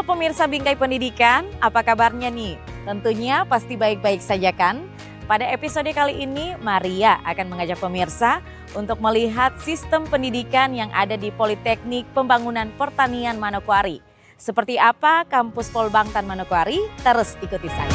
pemirsa Bingkai Pendidikan, apa kabarnya nih? Tentunya pasti baik-baik saja kan? Pada episode kali ini, Maria akan mengajak pemirsa untuk melihat sistem pendidikan yang ada di Politeknik Pembangunan Pertanian Manokwari. Seperti apa kampus Polbangtan Manokwari? Terus ikuti saya.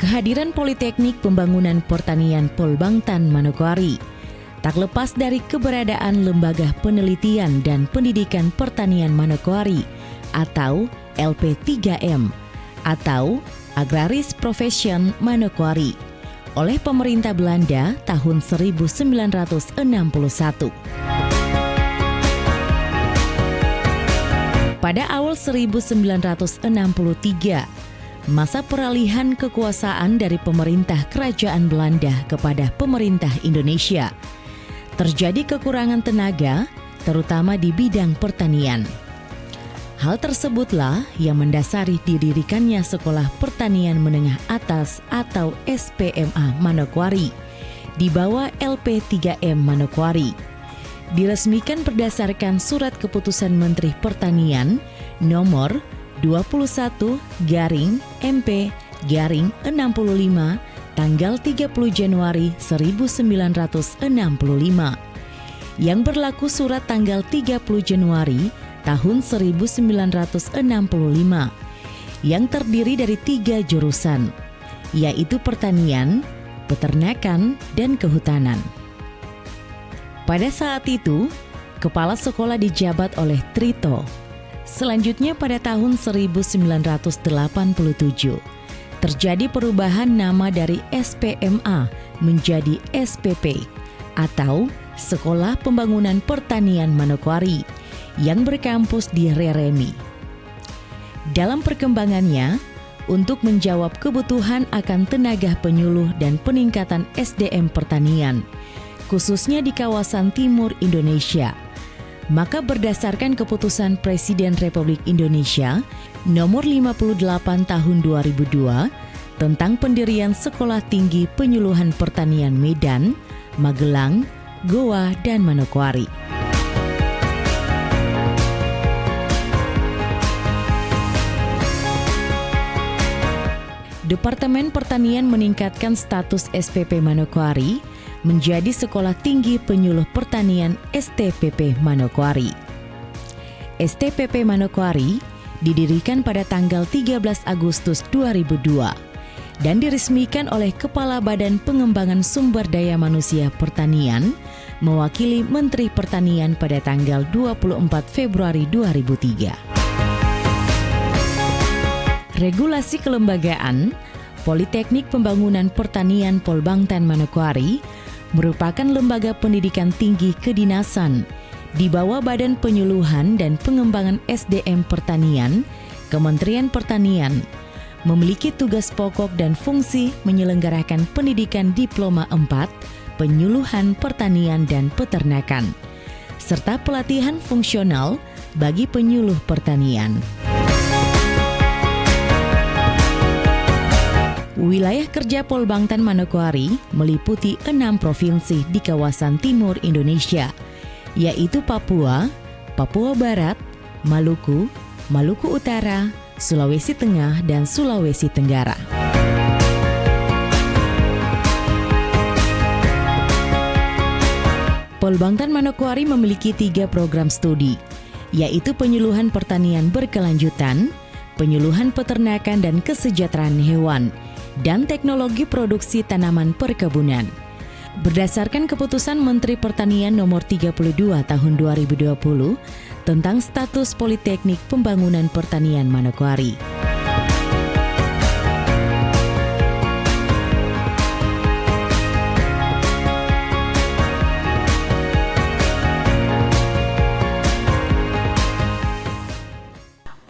Kehadiran Politeknik Pembangunan Pertanian Polbangtan Manokwari tak lepas dari keberadaan Lembaga Penelitian dan Pendidikan Pertanian Manokwari atau LP3M atau Agraris Profession Manokwari oleh pemerintah Belanda tahun 1961. Pada awal 1963, masa peralihan kekuasaan dari pemerintah Kerajaan Belanda kepada pemerintah Indonesia, terjadi kekurangan tenaga, terutama di bidang pertanian. Hal tersebutlah yang mendasari didirikannya Sekolah Pertanian Menengah Atas atau SPMA Manokwari di bawah LP3M Manokwari. Diresmikan berdasarkan Surat Keputusan Menteri Pertanian nomor 21/MP/65 tanggal 30 Januari 1965 yang berlaku surat tanggal 30 Januari tahun 1965 yang terdiri dari 3 jurusan, yaitu pertanian, peternakan, dan kehutanan. Pada saat itu, kepala sekolah dijabat oleh Trito. Selanjutnya pada tahun 1987, terjadi perubahan nama dari SPMA menjadi SPP atau Sekolah Pembangunan Pertanian Manokwari yang berkampus di Reremi. Dalam perkembangannya, untuk menjawab kebutuhan akan tenaga penyuluh dan peningkatan SDM pertanian, khususnya di kawasan timur Indonesia, maka berdasarkan keputusan Presiden Republik Indonesia nomor 58 tahun 2002 tentang pendirian Sekolah Tinggi Penyuluhan Pertanian Medan, Magelang, Goa, dan Manokwari. Departemen Pertanian meningkatkan status SPP Manokwari menjadi Sekolah Tinggi Penyuluh Pertanian STPP Manokwari. STPP Manokwari didirikan pada tanggal 13 Agustus 2002 dan diresmikan oleh Kepala Badan Pengembangan Sumber Daya Manusia Pertanian mewakili Menteri Pertanian pada tanggal 24 Februari 2003. Regulasi kelembagaan Politeknik Pembangunan Pertanian Polbangtan Manokwari merupakan lembaga pendidikan tinggi kedinasan di bawah Badan Penyuluhan dan Pengembangan SDM Pertanian, Kementerian Pertanian, memiliki tugas pokok dan fungsi menyelenggarakan pendidikan Diploma 4, Penyuluhan Pertanian dan Peternakan, serta pelatihan fungsional bagi penyuluh pertanian. Wilayah kerja Polbangtan Manokwari meliputi 6 provinsi di kawasan timur Indonesia, yaitu Papua, Papua Barat, Maluku, Maluku Utara, Sulawesi Tengah, dan Sulawesi Tenggara. Polbangtan Manokwari memiliki 3 program studi, yaitu penyuluhan pertanian berkelanjutan, penyuluhan peternakan dan kesejahteraan hewan, dan teknologi produksi tanaman perkebunan. Berdasarkan keputusan Menteri Pertanian nomor 32 tahun 2020 tentang status Politeknik Pembangunan Pertanian Manokwari.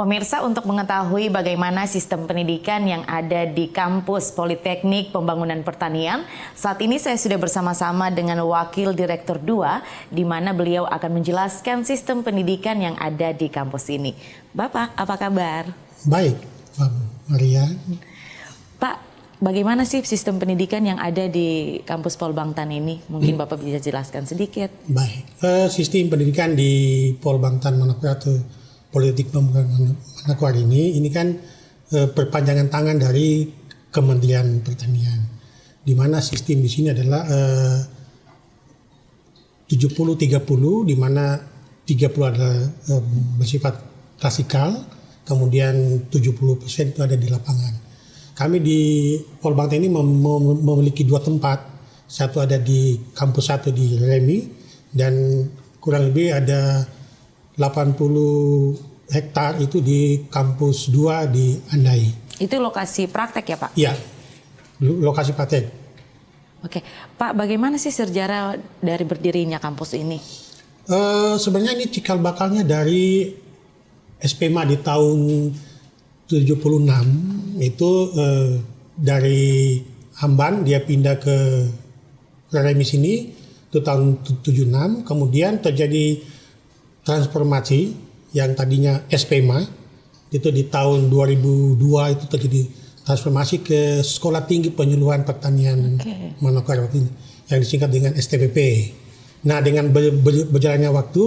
Pemirsa, untuk mengetahui bagaimana sistem pendidikan yang ada di kampus Politeknik Pembangunan Pertanian, saat ini saya sudah bersama-sama dengan Wakil Direktur 2, di mana beliau akan menjelaskan sistem pendidikan yang ada di kampus ini. Bapak, apa kabar? Baik, Maria. Pak, bagaimana sih sistem pendidikan yang ada di kampus Pol Bangtan ini? Mungkin Bapak bisa jelaskan sedikit. Baik, sistem pendidikan di Pol Bangtan Manokwari atau Politeknik Manokwari ini kan perpanjangan tangan dari Kementerian Pertanian, di mana sistem di sini adalah 70-30, di mana 30 adalah bersifat klasikal, kemudian 70% itu ada di lapangan. Kami di Pol Bangtan ini memiliki 2 tempat, satu ada di kampus 1 di Remi, dan kurang lebih ada 80 hektar itu di kampus 2 di Andai. Itu lokasi praktek ya Pak? Iya, lokasi praktek. Oke, Pak, bagaimana sih sejarah dari berdirinya kampus ini? Sebenarnya ini cikal bakalnya dari SPMA di tahun 76 itu dari Hamban dia pindah ke Remi sini itu tahun 76, kemudian terjadi transformasi yang tadinya SPMA itu di tahun 2002 itu terjadi transformasi ke Sekolah Tinggi Penyuluhan Pertanian Manokwari ini yang disingkat dengan STPP. Nah, dengan berjalannya waktu,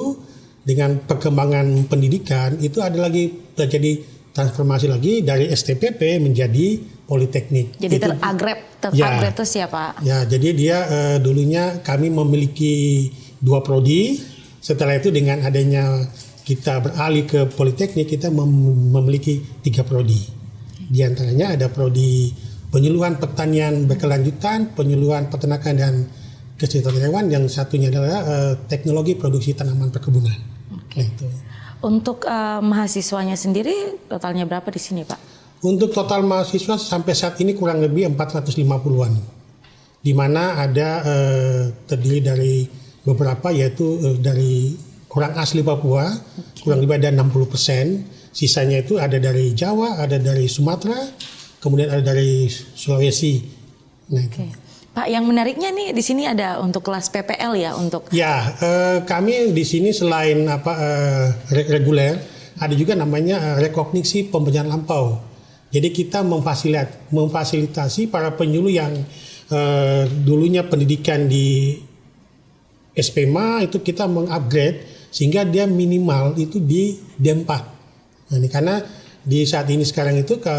dengan perkembangan pendidikan itu ada lagi terjadi transformasi lagi dari STPP menjadi Politeknik. Jadi terupgrade itu siapa? Ya, jadi dia dulunya kami memiliki 2 prodi. Setelah itu dengan adanya kita beralih ke Politeknik, kita memiliki 3 prodi. Di antaranya ada prodi penyuluhan pertanian berkelanjutan, penyuluhan peternakan dan kesehatan hewan, yang satunya adalah teknologi produksi tanaman perkebunan. Nah, itu. Untuk mahasiswanya sendiri totalnya berapa di sini Pak? Untuk total mahasiswa sampai saat ini kurang lebih 450-an, di mana ada terdiri dari beberapa yaitu dari orang asli Papua, kurang lebih ada 60%, sisanya itu ada dari Jawa, ada dari Sumatera, kemudian ada dari Sulawesi. Nah, Pak, yang menariknya nih di sini ada untuk kelas PPL ya untuk. Ya, kami di sini selain reguler, ada juga namanya rekognisi pembelajaran lampau. Jadi kita memfasilitasi para penyuluh yang dulunya pendidikan di SPMA itu kita mengupgrade sehingga dia minimal itu di D4. Nah, ini karena di saat ini sekarang itu ke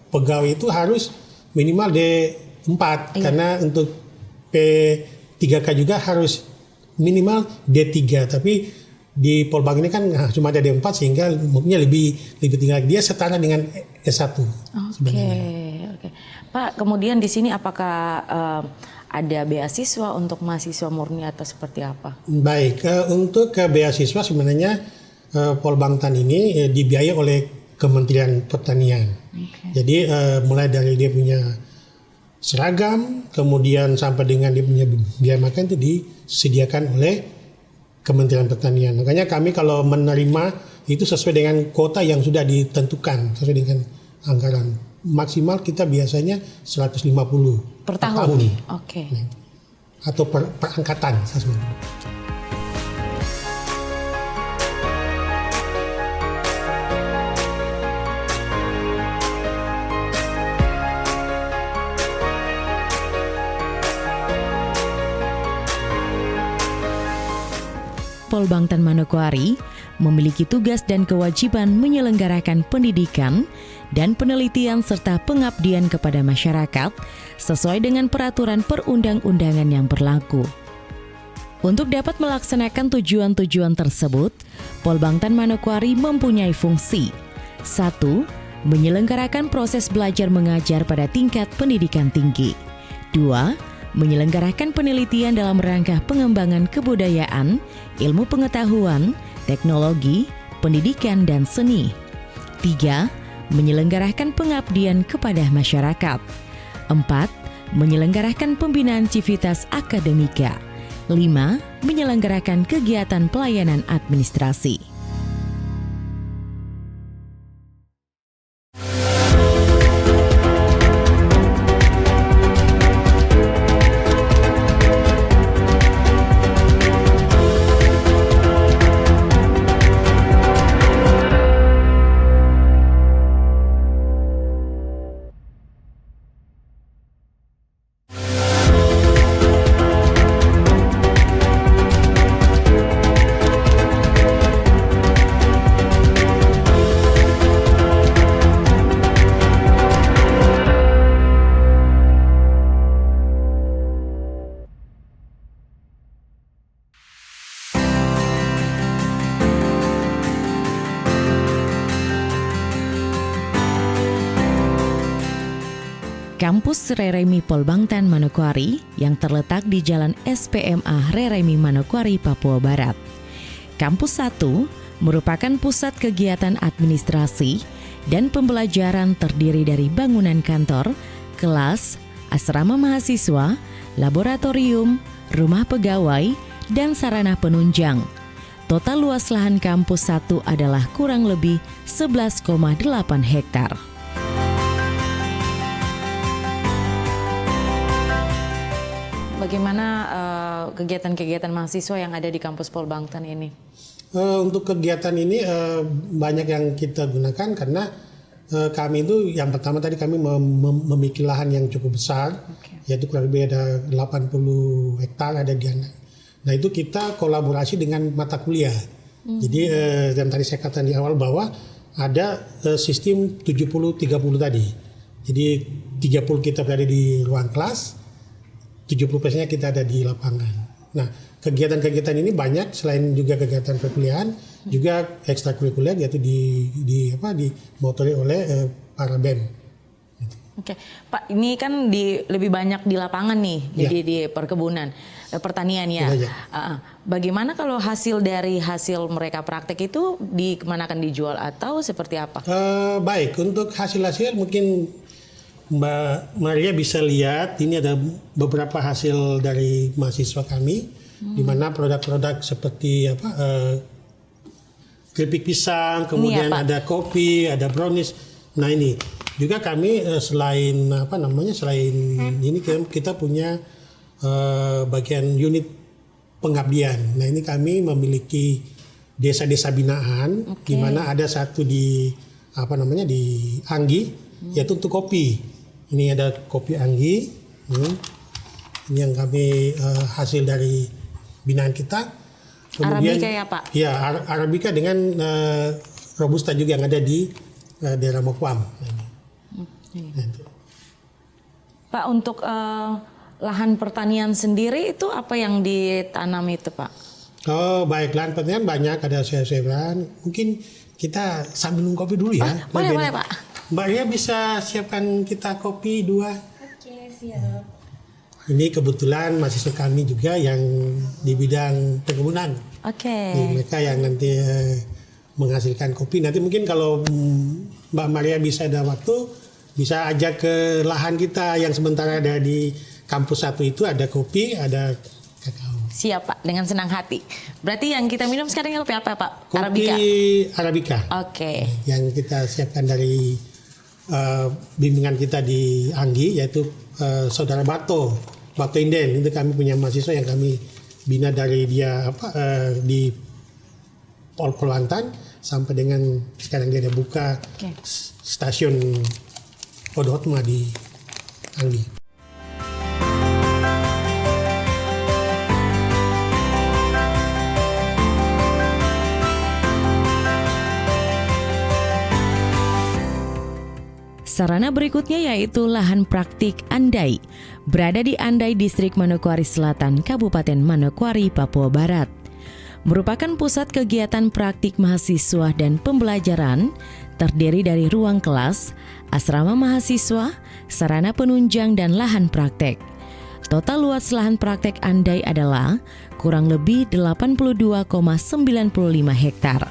pegawai itu harus minimal D4 karena untuk P3K juga harus minimal D3, tapi di Polbang ini kan cuma ada D4 sehingga mungkin lebih tinggi. Dia setara dengan S1 sebenarnya. Oke. Pak, kemudian di sini apakah ada beasiswa untuk mahasiswa murni atau seperti apa? Baik, untuk beasiswa sebenarnya Polbangtan ini dibiayai oleh Kementerian Pertanian. Jadi mulai dari dia punya seragam, kemudian sampai dengan dia punya biaya makan itu disediakan oleh Kementerian Pertanian. Makanya kami kalau menerima itu sesuai dengan kuota yang sudah ditentukan, sesuai dengan anggaran. Maksimal kita biasanya 150 per tahun. Oke. Atau per angkatan. Pol Bangtan Manokwari memiliki tugas dan kewajiban menyelenggarakan pendidikan dan penelitian serta pengabdian kepada masyarakat sesuai dengan peraturan perundang-undangan yang berlaku. Untuk dapat melaksanakan tujuan-tujuan tersebut, Pol Bangtan Manokwari mempunyai fungsi 1. Menyelenggarakan proses belajar mengajar pada tingkat pendidikan tinggi. 2. Menyelenggarakan penelitian dalam rangka pengembangan kebudayaan, ilmu pengetahuan, teknologi, pendidikan, dan seni. 3. Menyelenggarakan pengabdian kepada masyarakat. 4. Menyelenggarakan pembinaan civitas akademika. 5. Menyelenggarakan kegiatan pelayanan administrasi. Kampus Reremi Polbangtan Manokwari yang terletak di Jalan SPMA Reremi Manokwari, Papua Barat. Kampus 1 merupakan pusat kegiatan administrasi dan pembelajaran terdiri dari bangunan kantor, kelas, asrama mahasiswa, laboratorium, rumah pegawai, dan sarana penunjang. Total luas lahan kampus 1 adalah kurang lebih 11,8 hektar. Bagaimana kegiatan-kegiatan mahasiswa yang ada di kampus Polbangtan ini? Untuk kegiatan ini banyak yang kita gunakan karena kami itu yang pertama tadi kami memiliki lahan yang cukup besar, yaitu kurang lebih ada 80 hektar ada di sana. Nah itu kita kolaborasi dengan mata kuliah. Jadi yang tadi saya katakan di awal bahwa ada sistem 70-30 tadi. Jadi 30 kita berada di ruang kelas, 70%-nya kita ada di lapangan. Nah kegiatan-kegiatan ini banyak selain juga kegiatan perkuliahan, juga ekstrakurikuler yaitu dimotori oleh para BEM. Oke, Pak, ini kan lebih banyak di lapangan nih, jadi di perkebunan, pertanian ya. Bagaimana kalau hasil dari hasil mereka praktek itu kemana akan dijual atau seperti apa? Baik, untuk hasil-hasil mungkin Mbak Maria bisa lihat ini ada beberapa hasil dari mahasiswa kami, di mana produk-produk seperti keripik pisang, kemudian ada kopi, ada brownies. Nah ini juga kami selain ini kita punya bagian unit pengabdian. Nah ini kami memiliki desa-desa binaan, di mana ada satu di di Anggi, yaitu untuk kopi. Ini ada kopi Anggi, ini yang kami hasil dari binaan kita. Kemudian, Arabica ya Pak? Ya, Arabica dengan Robusta juga yang ada di daerah Mokwam. Pak, untuk lahan pertanian sendiri itu apa yang ditanam itu Pak? Oh baik, lahan pertanian banyak, ada sayur-sayuran. Mungkin kita sambil minum kopi dulu ya. Boleh Pak. Mbak Ria bisa siapkan kita kopi 2. Oke, siap. Ini kebetulan mahasiswa kami juga yang di bidang perkebunan. Mereka yang nanti menghasilkan kopi. Nanti mungkin kalau Mbak Maria bisa ada waktu, bisa ajak ke lahan kita yang sementara ada di kampus 1 itu, ada kopi, ada kakao. Siap Pak, dengan senang hati. Berarti yang kita minum sekarang kopi apa Pak? Kopi Arabica. Yang kita siapkan dari bimbingan kita di Anggi, yaitu saudara Bato Inden. Itu kami punya mahasiswa yang kami bina dari dia di Polbangtan sampai dengan sekarang dia ada buka stasiun Podotma di Anggi. Sarana berikutnya yaitu lahan praktik Andai, berada di Andai, Distrik Manokwari Selatan, Kabupaten Manokwari, Papua Barat. Merupakan pusat kegiatan praktik mahasiswa dan pembelajaran, terdiri dari ruang kelas, asrama mahasiswa, sarana penunjang, dan lahan praktek. Total luas lahan praktek Andai adalah kurang lebih 82,95 hektar.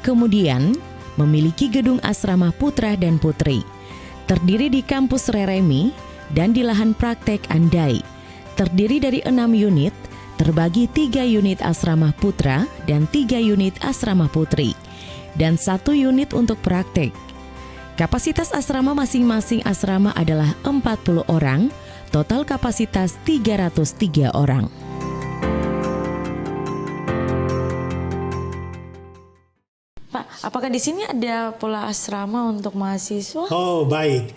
Kemudian, memiliki gedung asrama putra dan putri, terdiri di kampus Reremi dan di lahan praktek Andai, terdiri dari 6 unit, terbagi 3 unit asrama putra dan 3 unit asrama putri, dan 1 unit untuk praktek. Kapasitas asrama masing-masing asrama adalah 40 orang, total kapasitas 303 orang. Pak, apakah di sini ada pola asrama untuk mahasiswa? Oh baik,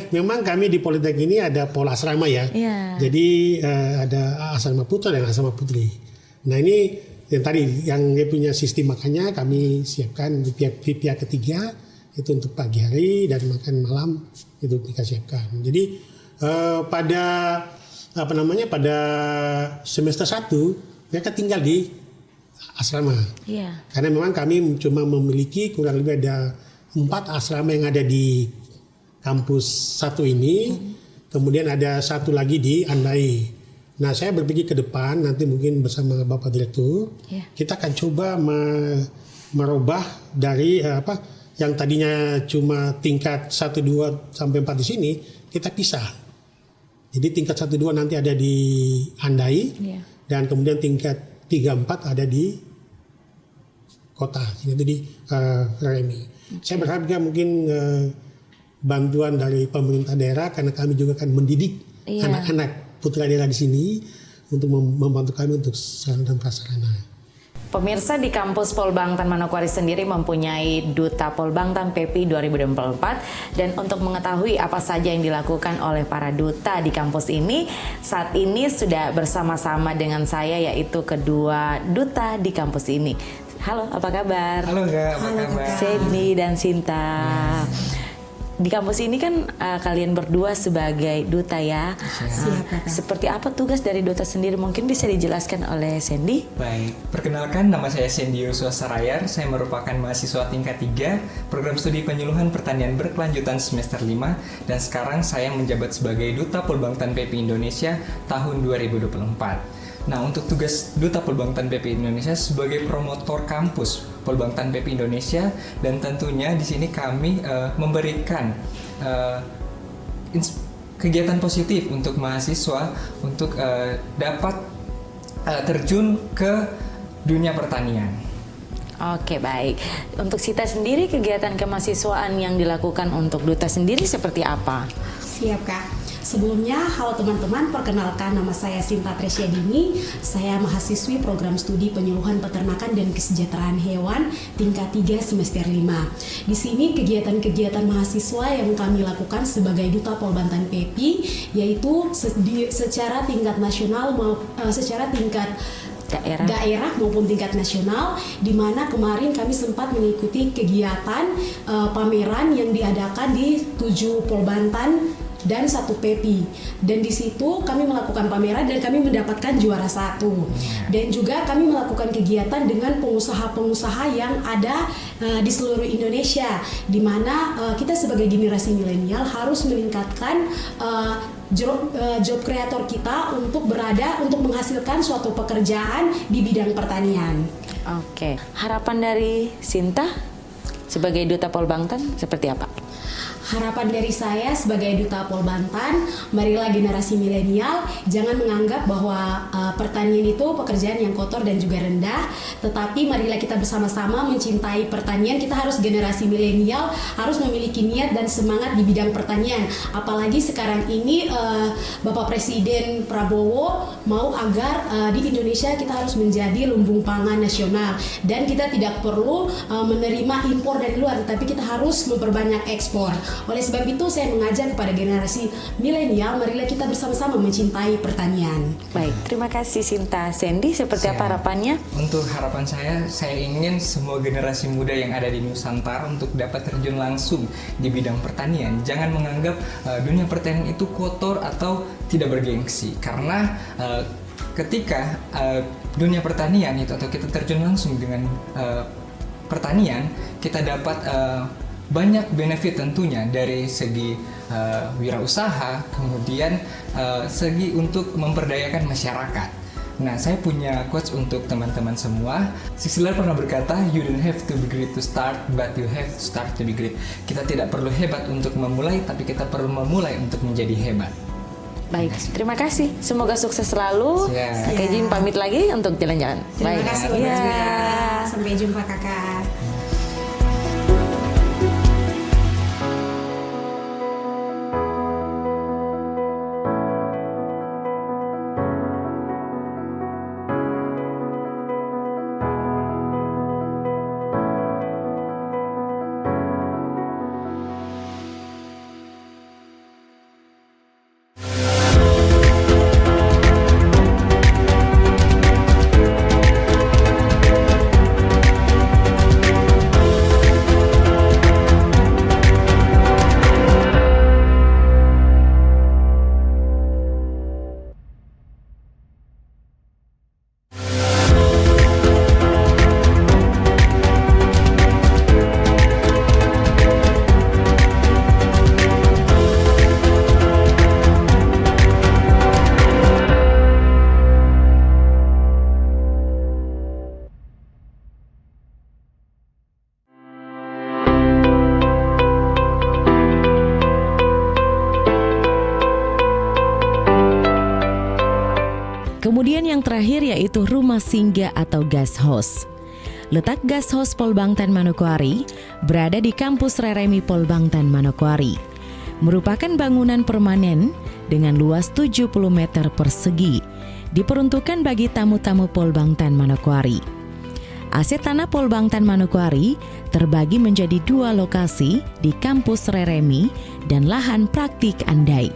memang kami di Politeknik ini ada pola asrama ya. Jadi ada asrama putra dan asrama putri. Nah ini yang tadi yang dia punya sistem makannya kami siapkan di pihak ketiga, itu untuk pagi hari dan makan malam itu kita siapkan. Jadi pada pada semester 1 mereka tinggal di asrama. Karena memang kami cuma memiliki kurang lebih ada 4 asrama yang ada di kampus satu ini, kemudian ada satu lagi di Andai. Nah, saya berpikir ke depan nanti mungkin bersama Bapak Direktur, kita akan coba merubah dari yang tadinya cuma tingkat 1, 2 sampai 4 di sini, kita pisah. Jadi tingkat 1, 2 nanti ada di Andai, dan kemudian tingkat 3, 4 ada di kota, itu di Remi. Saya berharap juga mungkin bantuan dari pemerintah daerah, karena kami juga akan mendidik anak-anak putra daerah di sini untuk membantu kami untuk sarana dan prasarana. Pemirsa, di kampus Polbangtan Manokwari sendiri mempunyai Duta Polbangtan PPI 2024, dan untuk mengetahui apa saja yang dilakukan oleh para duta di kampus ini, saat ini sudah bersama-sama dengan saya, yaitu kedua duta di kampus ini. Halo, apa kabar? Halo Kak, apa kabar? Sandy dan Sinta. Di kampus ini kan kalian berdua sebagai duta ya. Siap. Seperti apa tugas dari duta sendiri? Mungkin bisa dijelaskan oleh Sandy? Baik, perkenalkan nama saya Sandy Yosua Sarayar. Saya merupakan mahasiswa tingkat 3 Program Studi Penyuluhan Pertanian Berkelanjutan semester 5, dan sekarang saya menjabat sebagai Duta Polbangtan PPI Indonesia tahun 2024. Nah, untuk tugas Duta Polbangtan PPI Indonesia sebagai promotor kampus Polbangtan PPI Indonesia, dan tentunya di sini kami memberikan kegiatan positif untuk mahasiswa untuk dapat terjun ke dunia pertanian. Oke, baik. Untuk Sita sendiri, kegiatan kemahasiswaan yang dilakukan untuk duta sendiri seperti apa? Siap Kak. Sebelumnya, halo teman-teman, perkenalkan nama saya Sinta Tresyadini. Saya mahasiswi program studi penyuluhan peternakan dan kesejahteraan hewan tingkat 3 semester 5. Di sini kegiatan-kegiatan mahasiswa yang kami lakukan sebagai Duta Polbangtan PPI yaitu secara tingkat nasional secara tingkat daerah maupun tingkat nasional, di mana kemarin kami sempat mengikuti kegiatan pameran yang diadakan di 7 Polbantan dan 1 PPI, dan di situ kami melakukan pameran dan kami mendapatkan juara 1. Dan juga kami melakukan kegiatan dengan pengusaha-pengusaha yang ada di seluruh Indonesia, di mana kita sebagai generasi milenial harus meningkatkan job kreator kita untuk menghasilkan suatu pekerjaan di bidang pertanian. Oke, harapan dari Sinta sebagai Duta Polbangtan seperti apa? Harapan dari saya sebagai Duta Polbangtan, marilah generasi milenial jangan menganggap bahwa pertanian itu pekerjaan yang kotor dan juga rendah, tetapi marilah kita bersama-sama mencintai pertanian. Kita harus generasi milenial harus memiliki niat dan semangat di bidang pertanian. Apalagi sekarang ini Bapak Presiden Prabowo mau agar di Indonesia kita harus menjadi lumbung pangan nasional, dan kita tidak perlu menerima impor dari luar, tetapi kita harus memperbanyak ekspor. Oleh sebab itu saya mengajak kepada generasi milenial, marilah kita bersama-sama mencintai pertanian. Baik, terima kasih Sinta. Sandy, seperti apa harapannya? Untuk harapan saya ingin semua generasi muda yang ada di Nusantara untuk dapat terjun langsung di bidang pertanian. Jangan menganggap dunia pertanian itu kotor atau tidak bergengsi, karena ketika dunia pertanian itu atau kita terjun langsung dengan pertanian, kita dapat banyak benefit tentunya dari segi wirausaha, kemudian segi untuk memperdayakan masyarakat. Nah, saya punya quotes untuk teman-teman semua. Sixlr pernah berkata, "You don't have to be great to start, but you have to start to be great." Kita tidak perlu hebat untuk memulai, tapi kita perlu memulai untuk menjadi hebat. Baik, terima kasih. Semoga sukses selalu. Siap. Kak Jin pamit lagi untuk jalan-jalan. Terima kasih banyak. Ya. Sampai jumpa Kakak. Kemudian yang terakhir yaitu rumah singgah atau guest house. Letak guest house Polbangtan Manokwari berada di kampus Reremi Polbangtan Manokwari. Merupakan bangunan permanen dengan luas 70 meter persegi, diperuntukkan bagi tamu-tamu Polbangtan Manokwari. Aset tanah Polbangtan Manokwari terbagi menjadi 2 lokasi di kampus Reremi dan lahan praktik Andai.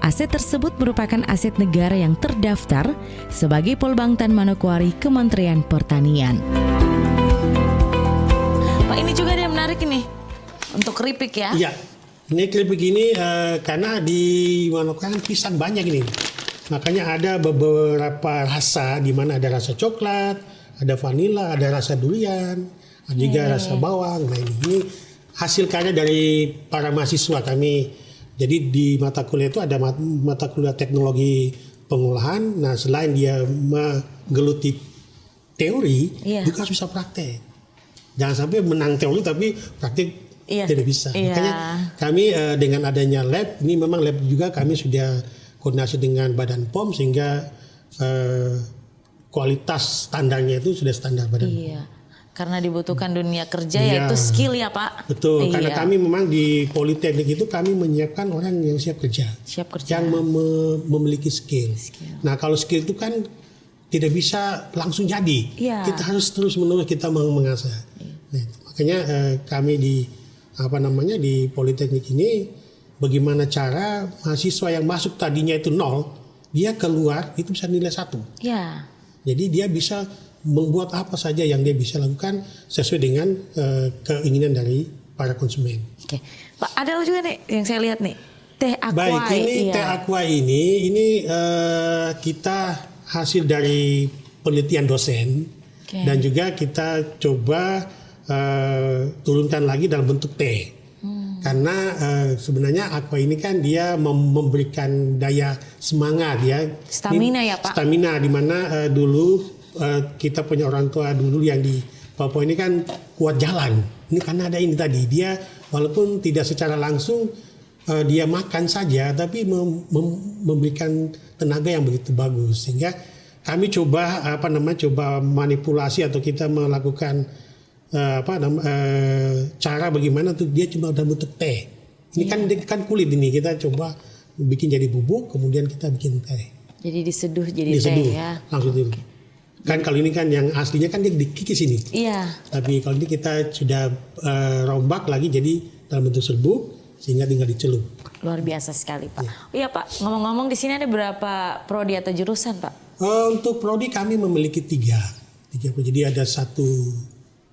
Aset tersebut merupakan aset negara yang terdaftar sebagai Polbangtan Manokwari Kementerian Pertanian. Pak, ini juga ada yang menarik ini untuk keripik ya? Iya, ini keripik ini karena di Manokwari pisang banyak ini. Makanya ada beberapa rasa, di mana ada rasa coklat, ada vanila, ada rasa durian, ada juga rasa bawang. Nah ini hasil karya dari para mahasiswa kami. Jadi di mata kuliah itu ada mata kuliah teknologi pengolahan. Nah selain dia menggeluti teori, juga harus bisa praktek. Jangan sampai menang teori tapi praktek tidak bisa. Makanya kami dengan adanya lab, ini memang lab juga kami sudah koordinasi dengan Badan POM sehingga kualitas standarnya itu sudah standar Badan POM. Karena dibutuhkan dunia kerja yaitu skill ya Pak. Betul, karena kami memang di Politeknik itu kami menyiapkan orang yang siap kerja. Yang memiliki skill. Nah kalau skill itu kan tidak bisa langsung jadi. Kita harus terus-menerus kita mengasah. Nah, makanya kami di Politeknik ini bagaimana cara mahasiswa yang masuk tadinya itu 0, dia keluar itu bisa nilai 1. Jadi dia bisa membuat apa saja yang dia bisa lakukan sesuai dengan keinginan dari para konsumen. Oke, Pak, ada juga nih yang saya lihat nih, teh aqua. Baik, ini teh aqua ini kita hasil dari penelitian dosen dan juga kita coba turunkan lagi dalam bentuk teh. Karena sebenarnya aqua ini kan dia memberikan daya semangat ya. Stamina ya Pak. Stamina di mana dulu kita punya orang tua dulu yang di Papua ini kan kuat jalan. Ini karena ada ini tadi, dia walaupun tidak secara langsung dia makan saja, tapi memberikan tenaga yang begitu bagus. Sehingga kami coba coba manipulasi atau kita melakukan cara bagaimana tuh dia cuma dalam bentuk teh. Ini kan kulit ini kita coba bikin jadi bubuk, kemudian kita bikin teh. Jadi diseduh jadi teh ya. Langsung itu. Kan kalau ini kan yang aslinya kan dia dikikis ini. Tapi kalau ini kita sudah rombak lagi jadi dalam bentuk serbuk sehingga tinggal dicelup. Luar biasa sekali Pak. Iya Pak, ngomong-ngomong di sini ada berapa prodi atau jurusan Pak? Untuk prodi kami memiliki 3. Jadi ada 1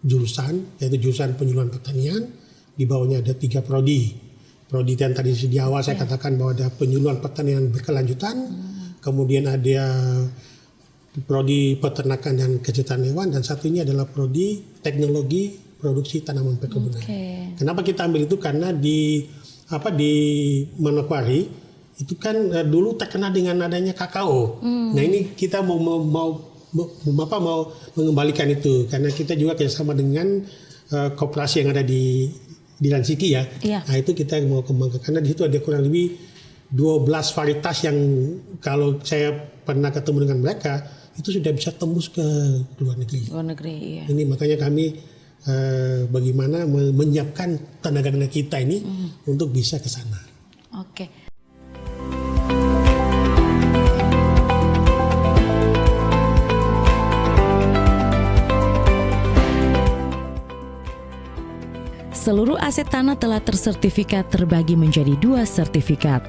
jurusan yaitu jurusan penyuluhan pertanian. Di bawahnya ada 3 prodi. Prodi yang tadi di awal saya katakan bahwa ada penyuluhan pertanian berkelanjutan. Kemudian ada prodi peternakan dan kesejahteraan hewan, dan satunya adalah prodi teknologi produksi tanaman perkebunan. Kenapa kita ambil itu? Karena di Manokwari itu kan dulu terkenal dengan adanya kakao. Nah ini kita mau mengembalikan itu karena kita juga kerjasama dengan koperasi yang ada di Lansiki ya. Nah itu kita mau kembangkan karena di situ ada kurang lebih 12 varietas yang kalau saya pernah ketemu dengan mereka itu sudah bisa tembus ke luar negeri. Ini makanya kami bagaimana menyiapkan tenaga-tenaga kita ini untuk bisa ke sana. Seluruh aset tanah telah tersertifikat terbagi menjadi 2 sertifikat.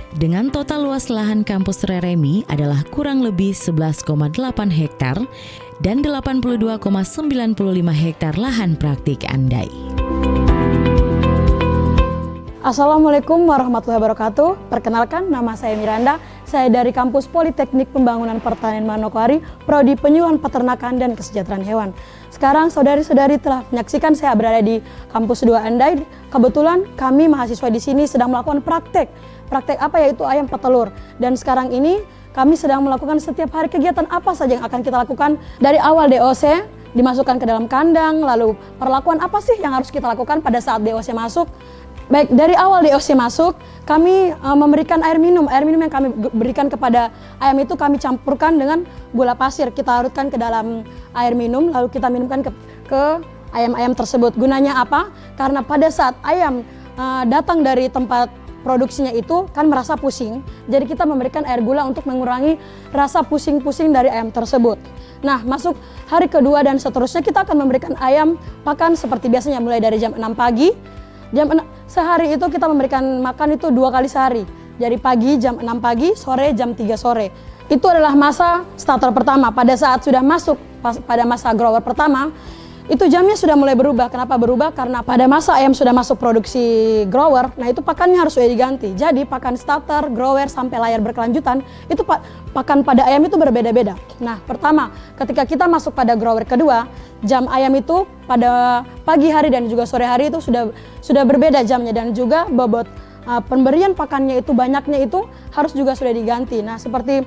Dengan total luas lahan kampus Reremi adalah kurang lebih 11,8 hektar dan 82,95 hektar lahan praktik Andai. Assalamualaikum warahmatullahi wabarakatuh. Perkenalkan, nama saya Miranda. Saya dari kampus Politeknik Pembangunan Pertanian Manokwari, Prodi Penyuluhan Peternakan dan Kesejahteraan Hewan. Sekarang saudari-saudari telah menyaksikan saya berada di kampus 2 Andai. Kebetulan kami mahasiswa di sini sedang melakukan praktek. Praktek apa, yaitu ayam petelur. Dan sekarang ini kami sedang melakukan setiap hari kegiatan apa saja yang akan kita lakukan. Dari awal DOC dimasukkan ke dalam kandang, lalu perlakuan apa sih yang harus kita lakukan pada saat DOC masuk. Baik, dari awal DOC masuk, kami memberikan air minum. Air minum yang kami berikan kepada ayam itu kami campurkan dengan gula pasir. Kita larutkan ke dalam air minum, lalu kita minumkan ke ayam-ayam tersebut. Gunanya apa? Karena pada saat ayam datang dari tempat produksinya itu kan merasa pusing. Jadi kita memberikan air gula untuk mengurangi rasa pusing-pusing dari ayam tersebut. Nah, masuk hari kedua dan seterusnya kita akan memberikan ayam pakan seperti biasanya mulai dari jam 6 pagi. Sehari itu kita memberikan makan itu 2 kali sehari. Jadi pagi jam 6 pagi, sore jam 3 sore. Itu adalah masa starter pertama. Pada saat sudah masuk pada masa grower pertama, itu jamnya sudah mulai berubah. Kenapa berubah? Karena pada masa ayam sudah masuk produksi grower, nah itu pakannya harus sudah diganti. Jadi pakan starter, grower sampai layar berkelanjutan, itu pakan pada ayam itu berbeda-beda. Nah, pertama, ketika kita masuk pada grower kedua, jam ayam itu pada pagi hari dan juga sore hari itu sudah berbeda jamnya, dan juga bobot pemberian pakannya itu banyaknya itu harus juga sudah diganti. Nah, seperti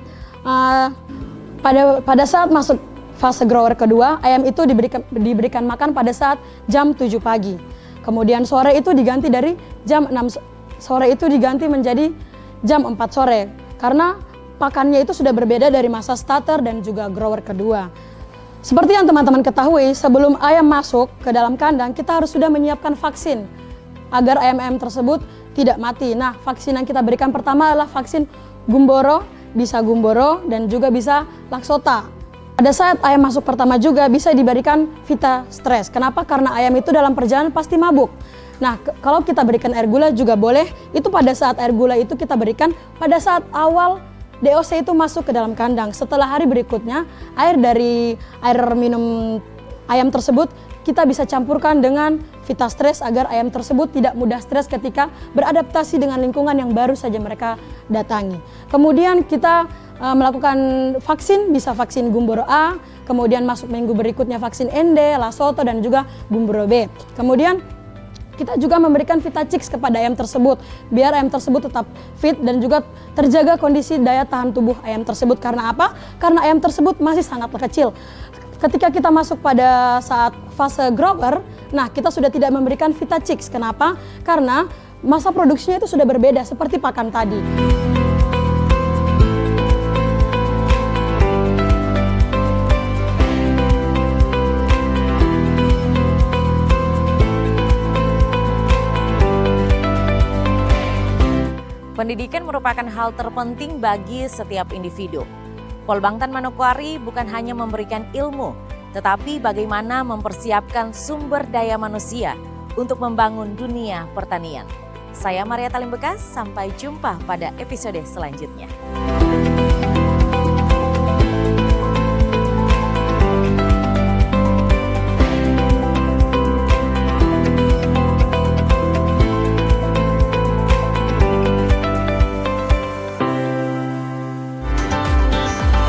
pada saat masuk fase grower kedua, ayam itu diberikan makan pada saat jam 7 pagi. Kemudian sore itu diganti dari jam 6 sore itu diganti menjadi jam 4 sore. Karena pakannya itu sudah berbeda dari masa starter dan juga grower kedua. Seperti yang teman-teman ketahui, sebelum ayam masuk ke dalam kandang, kita harus sudah menyiapkan vaksin agar ayam-ayam tersebut tidak mati. Nah, vaksin yang kita berikan pertama adalah vaksin gumboro, bisa gumboro dan juga bisa laksota. Pada saat ayam masuk pertama juga bisa diberikan Vita Stress. Kenapa? Karena ayam itu dalam perjalanan pasti mabuk. Nah, kalau kita berikan air gula juga boleh. Itu pada saat air gula itu kita berikan pada saat awal DOC itu masuk ke dalam kandang. Setelah hari berikutnya, air dari air minum ayam tersebut kita bisa campurkan dengan Vita Stress agar ayam tersebut tidak mudah stres ketika beradaptasi dengan lingkungan yang baru saja mereka datangi. Kemudian kita melakukan vaksin, bisa vaksin gumboro A, kemudian masuk minggu berikutnya vaksin ND, Lasoto, dan juga gumboro B. Kemudian kita juga memberikan Vita Chicks kepada ayam tersebut, biar ayam tersebut tetap fit dan juga terjaga kondisi daya tahan tubuh ayam tersebut. Karena apa? Karena ayam tersebut masih sangat kecil. Ketika kita masuk pada saat fase grower, nah kita sudah tidak memberikan Vita Chicks. Kenapa? Karena masa produksinya itu sudah berbeda seperti pakan tadi. Pendidikan merupakan hal terpenting bagi setiap individu. Polbangtan Manokwari bukan hanya memberikan ilmu, tetapi bagaimana mempersiapkan sumber daya manusia untuk membangun dunia pertanian. Saya Maria Talim Bekas, sampai jumpa pada episode selanjutnya.